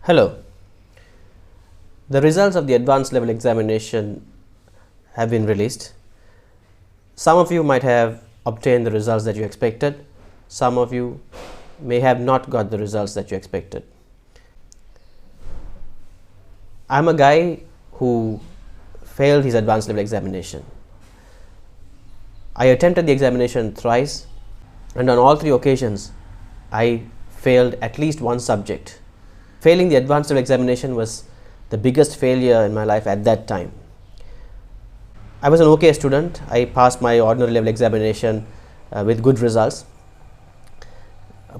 Hello. The results of the advanced level examination have been released. Some of you might have obtained the results that you expected. Some of you may have not got the results that you expected. I'm a guy who failed his advanced level examination. I attempted the examination thrice, and on all three occasions I failed at least one subject. Failing the advanced level examination was the biggest failure in my life at that time. I was an okay student. I passed my ordinary level examination with good results,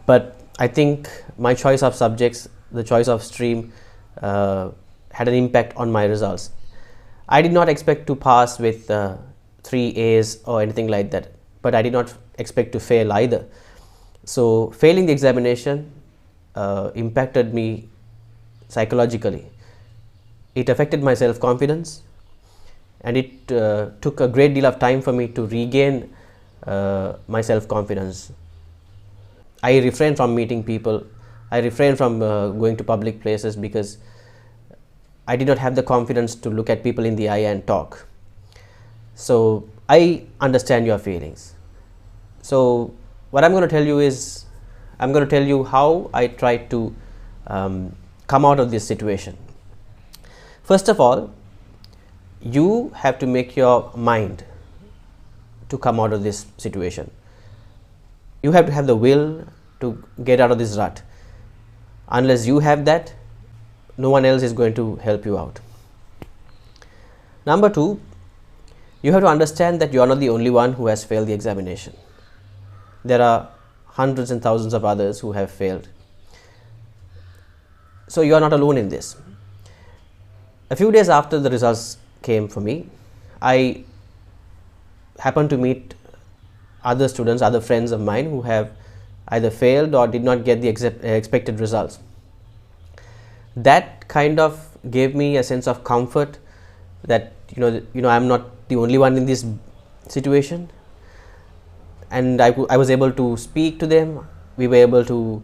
but I think my choice of subjects, the choice of stream, had an impact on my results. I did not expect to pass with 3 A's or anything like that, but I did not expect to fail either. So failing the examination impacted me psychologically. It affected my self-confidence, and it took a great deal of time for me to regain my self-confidence. I refrained from meeting people. I refrained from going to public places because I did not have the confidence to look at people in the eye and talk. So I understand your feelings. So what I'm going to tell you is, I'm going to tell you how I tried to come out of this situation. First of all, you have to make your mind to come out of this situation. You have to have the will to get out of this rut. Unless you have that, no one else is going to help you out. Number two, you have to understand that you are not the only one who has failed the examination. There are hundreds and thousands of others who have failed. So you are not alone in this. A few days after the results came for me, I happened to meet other students, other friends of mine who have either failed or did not get the expected results. That kind of gave me a sense of comfort that I'm not the only one in this situation, and I was able to speak to them. We were able to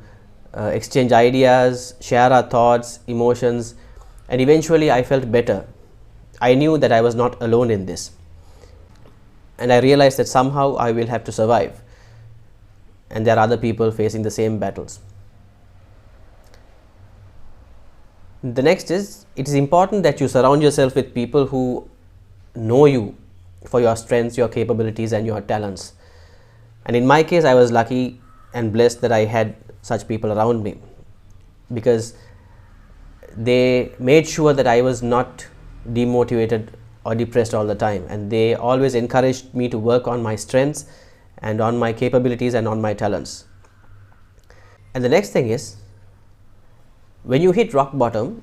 exchange ideas, share our thoughts, emotions, and eventually I felt better. I knew that I was not alone in this, and I realized that somehow I will have to survive, and there are other people facing the same battles. The next is, it is important that you surround yourself with people who know you for your strengths, your capabilities, and your talents. And in my case, I was lucky and blessed that I had such people around me, because they made sure that I was not demotivated or depressed all the time, and they always encouraged me to work on my strengths and on my capabilities and on my talents. And the next thing is, when you hit rock bottom,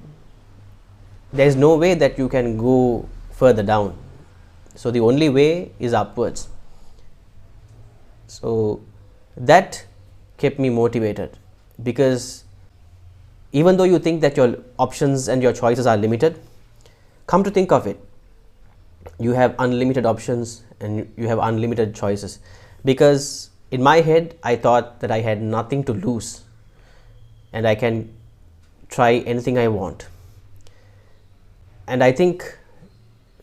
there is no way that you can go further down. So the only way is upwards. So that kept me motivated, because even though you think that your options and your choices are limited, come to think of it, you have unlimited options and you have unlimited choices. Because in my head, I thought that I had nothing to lose and I can try anything I want. And I think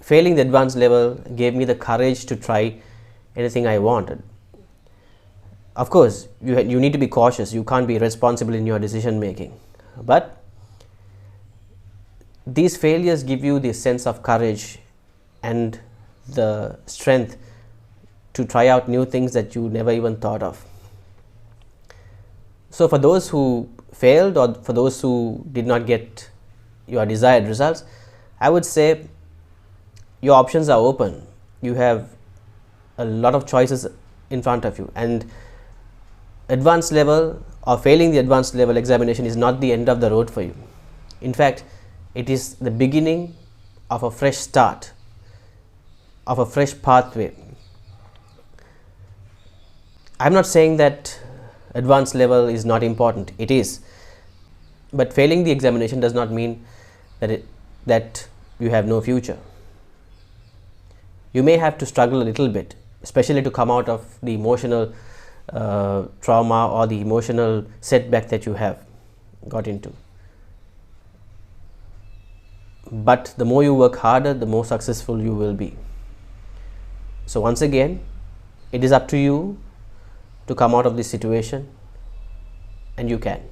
failing the advanced level gave me the courage to try anything I wanted. Of course, you need to be cautious. You can't be irresponsible in your decision making. But these failures give you the sense of courage and the strength to try out new things that you never even thought of. So for those who failed, or for those who did not get your desired results, I would say your options are open. You have a lot of choices in front of you, and advanced level or failing the advanced level examination is not the end of the road for you. In fact, it is the beginning of a fresh start, of a fresh pathway. I am not saying that advanced level is not important. It is. But failing the examination does not mean that you have no future. You may have to struggle a little bit, especially to come out of the emotional trauma or the emotional setback that you have got into. but the more you work harder, the more successful you will be. So once again, it is up to you to come out of this situation, and you can.